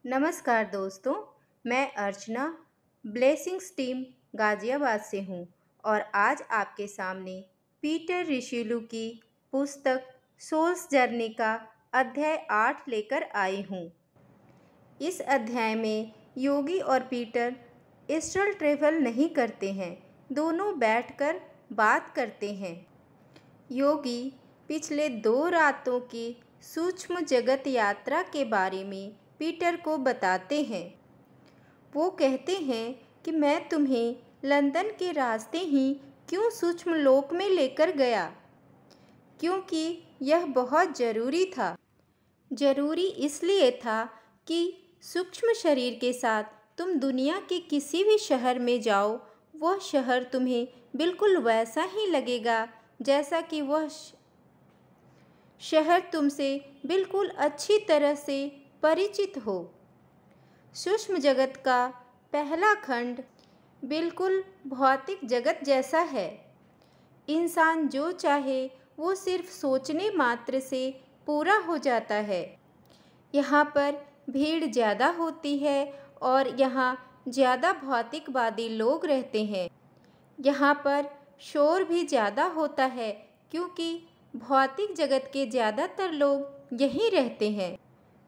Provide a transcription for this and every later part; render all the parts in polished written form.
नमस्कार दोस्तों, मैं अर्चना ब्लेसिंग्स टीम गाज़ियाबाद से हूँ और आज आपके सामने पीटर रिशिलू की पुस्तक सोल्स जर्नी का अध्याय 8 लेकर आई हूँ। इस अध्याय में योगी और पीटर एस्ट्रल ट्रैवल नहीं करते हैं, दोनों बैठकर बात करते हैं। योगी पिछले 2 रातों की सूक्ष्म जगत यात्रा के बारे में पीटर को बताते हैं। वो कहते हैं कि मैं तुम्हें लंदन के रास्ते ही क्यों सूक्ष्म लोक में लेकर गया, क्योंकि यह बहुत ज़रूरी था। ज़रूरी इसलिए था कि सूक्ष्म शरीर के साथ तुम दुनिया के किसी भी शहर में जाओ, वह शहर तुम्हें बिल्कुल वैसा ही लगेगा जैसा कि वह शहर तुमसे बिल्कुल अच्छी तरह से परिचित हो। सूक्ष्म जगत का पहला खंड बिल्कुल भौतिक जगत जैसा है। इंसान जो चाहे वो सिर्फ सोचने मात्र से पूरा हो जाता है। यहाँ पर भीड़ ज़्यादा होती है और यहाँ ज़्यादा भौतिकवादी लोग रहते हैं। यहाँ पर शोर भी ज़्यादा होता है क्योंकि भौतिक जगत के ज़्यादातर लोग यहीं रहते हैं।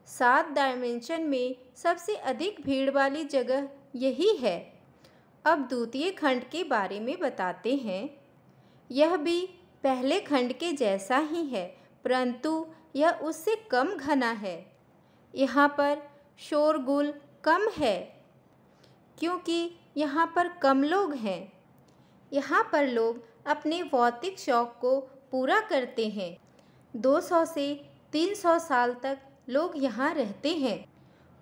7 डायमेंशन में सबसे अधिक भीड़ वाली जगह यही है। अब द्वितीय खंड के बारे में बताते हैं। यह भी पहले खंड के जैसा ही है, परंतु यह उससे कम घना है। यहाँ पर शोरगुल कम है क्योंकि यहाँ पर कम लोग हैं। यहाँ पर लोग अपने भौतिक शौक को पूरा करते हैं। 200 से 300 साल तक लोग यहाँ रहते हैं।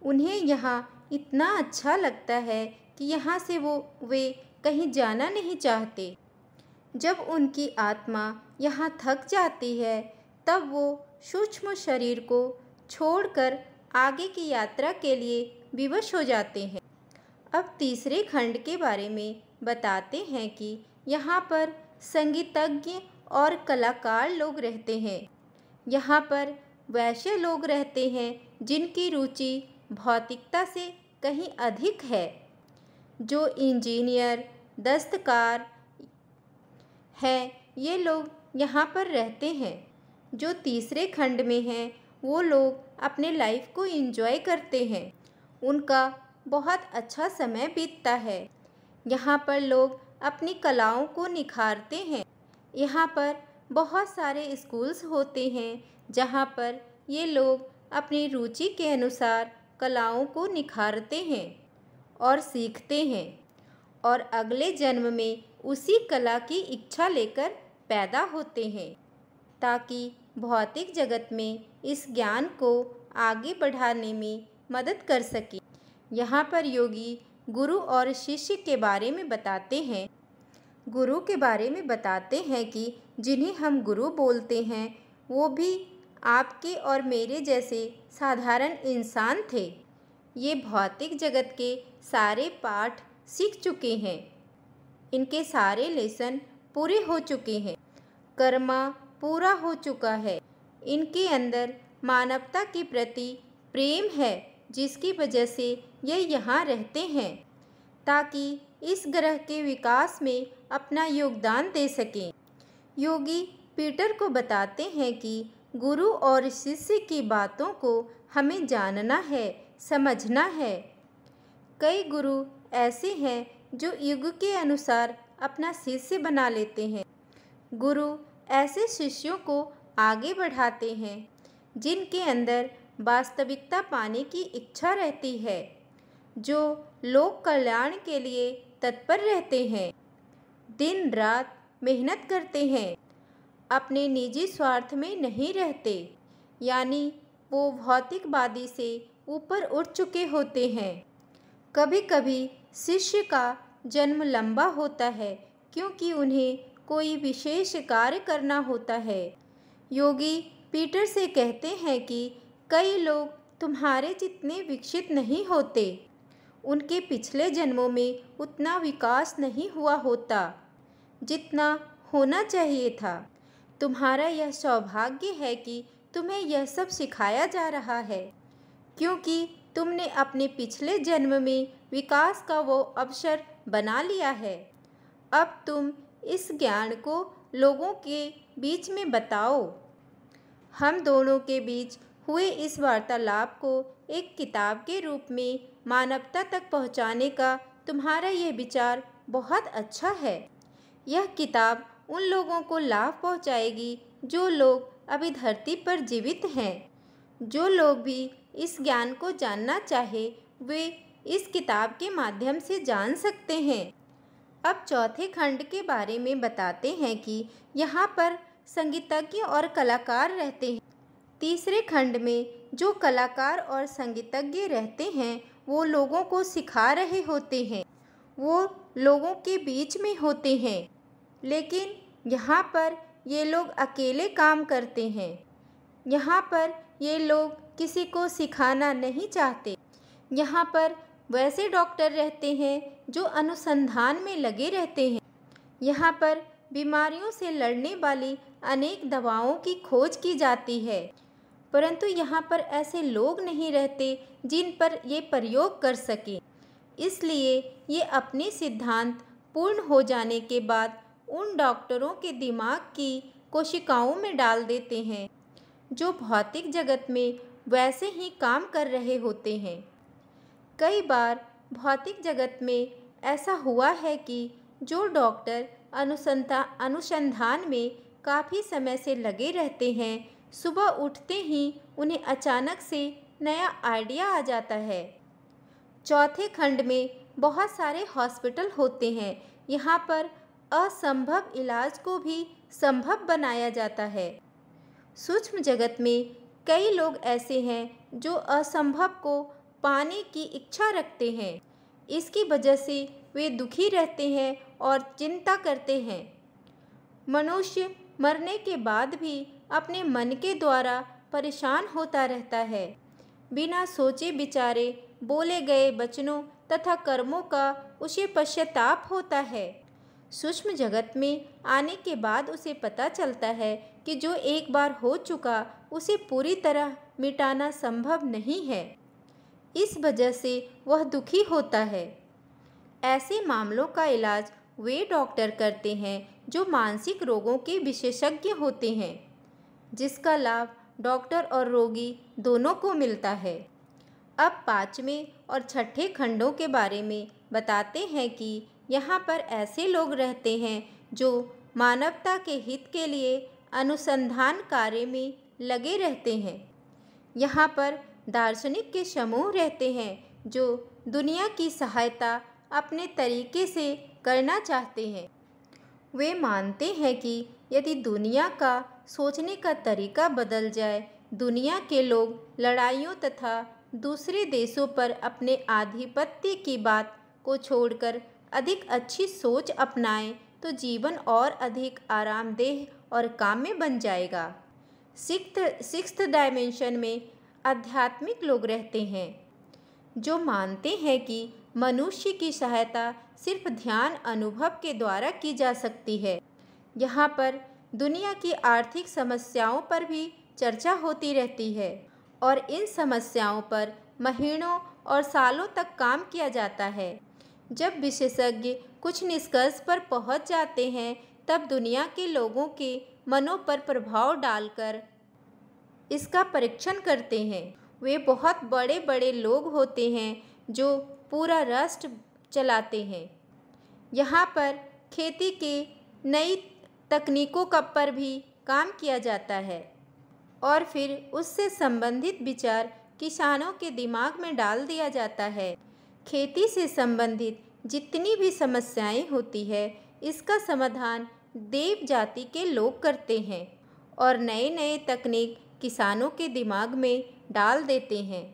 उन्हें यहाँ इतना अच्छा लगता है कि यहाँ से वे कहीं जाना नहीं चाहते। जब उनकी आत्मा यहाँ थक जाती है तब वो सूक्ष्म शरीर को छोड़कर आगे की यात्रा के लिए विवश हो जाते हैं। अब तीसरे खंड के बारे में बताते हैं कि यहाँ पर संगीतज्ञ और कलाकार लोग रहते हैं। यहाँ पर वैसे लोग रहते हैं जिनकी रुचि भौतिकता से कहीं अधिक है, जो इंजीनियर, दस्तकार हैं, ये लोग यहाँ पर रहते हैं। जो तीसरे खंड में हैं वो लोग अपने लाइफ को एंजॉय करते हैं, उनका बहुत अच्छा समय बीतता है। यहाँ पर लोग अपनी कलाओं को निखारते हैं। यहाँ पर बहुत सारे स्कूल्स होते हैं जहाँ पर ये लोग अपनी रुचि के अनुसार कलाओं को निखारते हैं और सीखते हैं और अगले जन्म में उसी कला की इच्छा लेकर पैदा होते हैं ताकि भौतिक जगत में इस ज्ञान को आगे बढ़ाने में मदद कर सके। यहाँ पर योगी गुरु और शिष्य के बारे में बताते हैं। गुरु के बारे में बताते हैं कि जिन्हें हम गुरु बोलते हैं वो भी आपके और मेरे जैसे साधारण इंसान थे। ये भौतिक जगत के सारे पाठ सीख चुके हैं, इनके सारे लेसन पूरे हो चुके हैं, कर्मा पूरा हो चुका है। इनके अंदर मानवता के प्रति प्रेम है जिसकी वजह से ये यहाँ रहते हैं ताकि इस ग्रह के विकास में अपना योगदान दे सकें। योगी पीटर को बताते हैं कि गुरु और शिष्य की बातों को हमें जानना है, समझना है। कई गुरु ऐसे हैं जो युग के अनुसार अपना शिष्य बना लेते हैं। गुरु ऐसे शिष्यों को आगे बढ़ाते हैं जिनके अंदर वास्तविकता पाने की इच्छा रहती है, जो लोक कल्याण के लिए तत्पर रहते हैं, दिन रात मेहनत करते हैं, अपने निजी स्वार्थ में नहीं रहते, यानी वो भौतिकवादी से ऊपर उठ चुके होते हैं। कभी कभी शिष्य का जन्म लंबा होता है क्योंकि उन्हें कोई विशेष कार्य करना होता है। योगी पीटर से कहते हैं कि कई लोग तुम्हारे जितने विकसित नहीं होते, उनके पिछले जन्मों में उतना विकास नहीं हुआ होता जितना होना चाहिए था। तुम्हारा यह सौभाग्य है कि तुम्हें यह सब सिखाया जा रहा है, क्योंकि तुमने अपने पिछले जन्म में विकास का वो अवसर बना लिया है। अब तुम इस ज्ञान को लोगों के बीच में बताओ। हम दोनों के बीच हुए इस वार्तालाप को एक किताब के रूप में मानवता तक पहुंचाने का तुम्हारा यह विचार बहुत अच्छा है। यह किताब उन लोगों को लाभ पहुंचाएगी जो लोग अभी धरती पर जीवित हैं। जो लोग भी इस ज्ञान को जानना चाहे वे इस किताब के माध्यम से जान सकते हैं। अब चौथे खंड के बारे में बताते हैं कि यहाँ पर संगीतज्ञ और कलाकार रहते हैं। तीसरे खंड में जो कलाकार और संगीतज्ञ रहते हैं वो लोगों को सिखा रहे होते हैं, वो लोगों के बीच में होते हैं, लेकिन यहाँ पर ये लोग अकेले काम करते हैं। यहाँ पर ये लोग किसी को सिखाना नहीं चाहते। यहाँ पर वैसे डॉक्टर रहते हैं जो अनुसंधान में लगे रहते हैं। यहाँ पर बीमारियों से लड़ने वाली अनेक दवाओं की खोज की जाती है, परंतु यहाँ पर ऐसे लोग नहीं रहते जिन पर ये प्रयोग कर सकें। इसलिए ये अपने सिद्धांत पूर्ण हो जाने के बाद उन डॉक्टरों के दिमाग की कोशिकाओं में डाल देते हैं जो भौतिक जगत में वैसे ही काम कर रहे होते हैं। कई बार भौतिक जगत में ऐसा हुआ है कि जो डॉक्टर अनुसंधान में काफ़ी समय से लगे रहते हैं, सुबह उठते ही उन्हें अचानक से नया आइडिया आ जाता है। चौथे खंड में बहुत सारे हॉस्पिटल होते हैं। यहाँ पर असंभव इलाज को भी संभव बनाया जाता है। सूक्ष्म जगत में कई लोग ऐसे हैं जो असंभव को पाने की इच्छा रखते हैं। इसकी वजह से वे दुखी रहते हैं और चिंता करते हैं। मनुष्य मरने के बाद भी अपने मन के द्वारा परेशान होता रहता है। बिना सोचे विचारे बोले गए वचनों तथा कर्मों का उसे पश्चाताप होता है। सूक्ष्म जगत में आने के बाद उसे पता चलता है कि जो एक बार हो चुका उसे पूरी तरह मिटाना संभव नहीं है। इस वजह से वह दुखी होता है। ऐसे मामलों का इलाज वे डॉक्टर करते हैं जो मानसिक रोगों के विशेषज्ञ होते हैं, जिसका लाभ डॉक्टर और रोगी दोनों को मिलता है। अब पाँचवें और छठे खंडों के बारे में बताते हैं कि यहाँ पर ऐसे लोग रहते हैं जो मानवता के हित के लिए अनुसंधान कार्य में लगे रहते हैं। यहाँ पर दार्शनिक के समूह रहते हैं जो दुनिया की सहायता अपने तरीके से करना चाहते हैं। वे मानते हैं कि यदि दुनिया का सोचने का तरीका बदल जाए, दुनिया के लोग लड़ाइयों तथा दूसरे देशों पर अपने आधिपत्य की बात को छोड़कर अधिक अच्छी सोच अपनाएं, तो जीवन और अधिक आरामदेह और काम्य बन जाएगा। सिक्स्थ डायमेंशन में आध्यात्मिक लोग रहते हैं जो मानते हैं कि मनुष्य की सहायता सिर्फ ध्यान अनुभव के द्वारा की जा सकती है। यहाँ पर दुनिया की आर्थिक समस्याओं पर भी चर्चा होती रहती है और इन समस्याओं पर महीनों और सालों तक काम किया जाता है। जब विशेषज्ञ कुछ निष्कर्ष पर पहुँच जाते हैं, तब दुनिया के लोगों के मनों पर प्रभाव डालकर इसका परीक्षण करते हैं। वे बहुत बड़े बड़े लोग होते हैं जो पूरा राष्ट्र चलाते हैं। यहाँ पर खेती के नई तकनीकों का पर भी काम किया जाता है और फिर उससे संबंधित विचार किसानों के दिमाग में डाल दिया जाता है। खेती से संबंधित जितनी भी समस्याएं होती है, इसका समाधान देव जाति के लोग करते हैं और नए नए तकनीक किसानों के दिमाग में डाल देते हैं।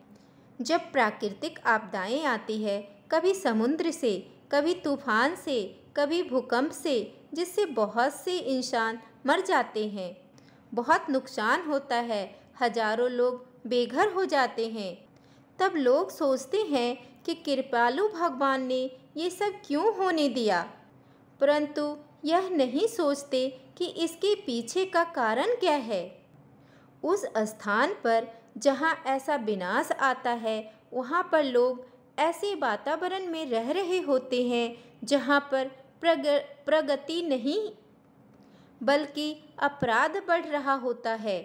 जब प्राकृतिक आपदाएं आती है, कभी समुद्र से, कभी तूफान से, कभी भूकंप से, जिससे बहुत से इंसान मर जाते हैं, बहुत नुकसान होता है, हजारों लोग बेघर हो जाते हैं, तब लोग सोचते हैं कि कृपालु भगवान ने ये सब क्यों होने दिया, परंतु यह नहीं सोचते कि इसके पीछे का कारण क्या है। उस स्थान पर जहाँ ऐसा विनाश आता है, वहाँ पर लोग ऐसे वातावरण में रह रहे होते हैं जहाँ पर प्रगति नहीं बल्कि अपराध बढ़ रहा होता है,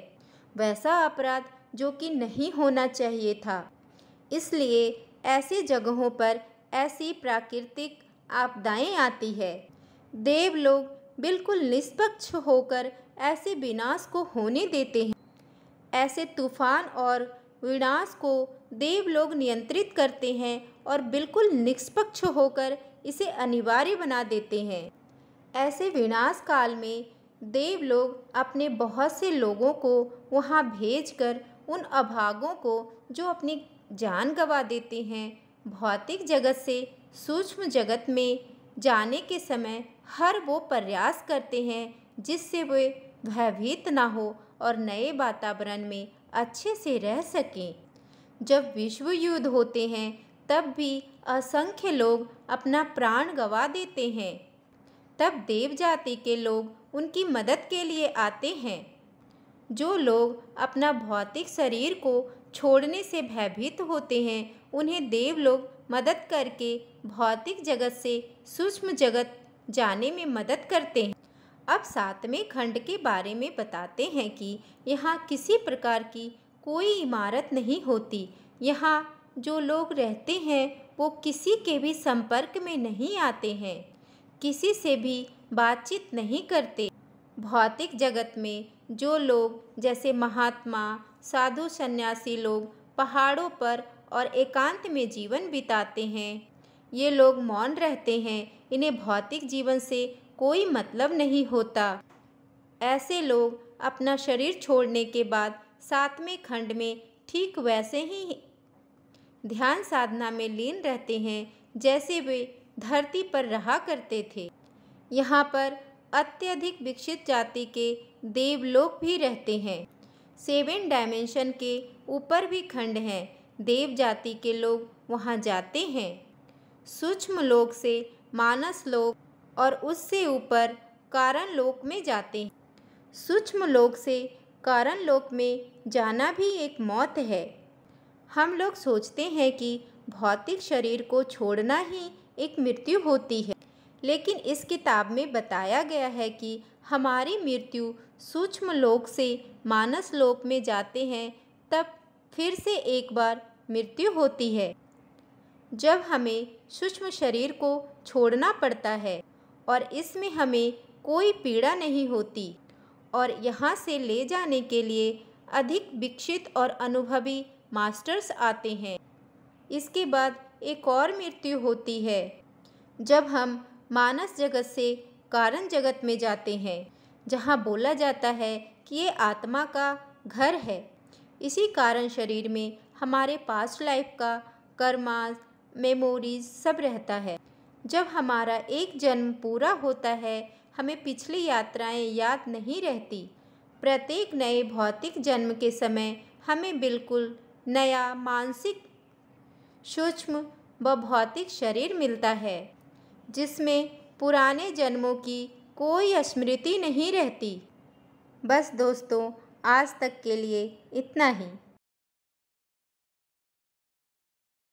वैसा अपराध जो कि नहीं होना चाहिए था। इसलिए ऐसी जगहों पर ऐसी प्राकृतिक आपदाएं आती है। देव लोग बिल्कुल निष्पक्ष होकर ऐसे विनाश को होने देते हैं। ऐसे तूफान और विनाश को देव लोग नियंत्रित करते हैं और बिल्कुल निष्पक्ष होकर इसे अनिवार्य बना देते हैं। ऐसे विनाश काल में देव लोग अपने बहुत से लोगों को वहाँ भेजकर उन अभागों को जो अपनी जान गंवा देते हैं, भौतिक जगत से सूक्ष्म जगत में जाने के समय हर वो प्रयास करते हैं जिससे वे भयभीत ना हो और नए वातावरण में अच्छे से रह सकें। जब विश्व युद्ध होते हैं तब भी असंख्य लोग अपना प्राण गंवा देते हैं। तब देव जाति के लोग उनकी मदद के लिए आते हैं। जो लोग अपना भौतिक शरीर को छोड़ने से भयभीत होते हैं, उन्हें देव लोग मदद करके भौतिक जगत से सूक्ष्म जगत जाने में मदद करते हैं। अब 7वें खंड के बारे में बताते हैं कि यहाँ किसी प्रकार की कोई इमारत नहीं होती। यहाँ जो लोग रहते हैं वो किसी के भी संपर्क में नहीं आते हैं, किसी से भी बातचीत नहीं करते। भौतिक जगत में जो लोग जैसे महात्मा, साधु, सन्यासी लोग पहाड़ों पर और एकांत में जीवन बिताते हैं, ये लोग मौन रहते हैं। इन्हें भौतिक जीवन से कोई मतलब नहीं होता। ऐसे लोग अपना शरीर छोड़ने के बाद 7वें खंड में ठीक वैसे ही ध्यान साधना में लीन रहते हैं जैसे वे धरती पर रहा करते थे। यहाँ पर अत्यधिक विकसित जाति के देवलोक भी रहते हैं। 7 डायमेंशन के ऊपर भी खंड हैं। देव जाति के लोग वहाँ जाते हैं। सूक्ष्म लोक से मानस लोक और उससे ऊपर कारण लोक में जाते हैं। सूक्ष्म लोक से कारण लोक में जाना भी एक मौत है। हम लोग सोचते हैं कि भौतिक शरीर को छोड़ना ही एक मृत्यु होती है, लेकिन इस किताब में बताया गया है कि हमारी मृत्यु सूक्ष्म लोक से मानस लोक में जाते हैं तब फिर से एक बार मृत्यु होती है, जब हमें सूक्ष्म शरीर को छोड़ना पड़ता है और इसमें हमें कोई पीड़ा नहीं होती और यहाँ से ले जाने के लिए अधिक विकसित और अनुभवी मास्टर्स आते हैं। इसके बाद एक और मृत्यु होती है जब हम मानस जगत से कारण जगत में जाते हैं, जहाँ बोला जाता है कि ये आत्मा का घर है। इसी कारण शरीर में हमारे पास्ट लाइफ का कर्मा, मेमोरीज सब रहता है। जब हमारा एक जन्म पूरा होता है, हमें पिछली यात्राएं याद नहीं रहती। प्रत्येक नए भौतिक जन्म के समय हमें बिल्कुल नया मानसिक, सूक्ष्म व भौतिक शरीर मिलता है, जिसमें पुराने जन्मों की कोई स्मृति नहीं रहती। बस दोस्तों, आज तक के लिए इतना ही।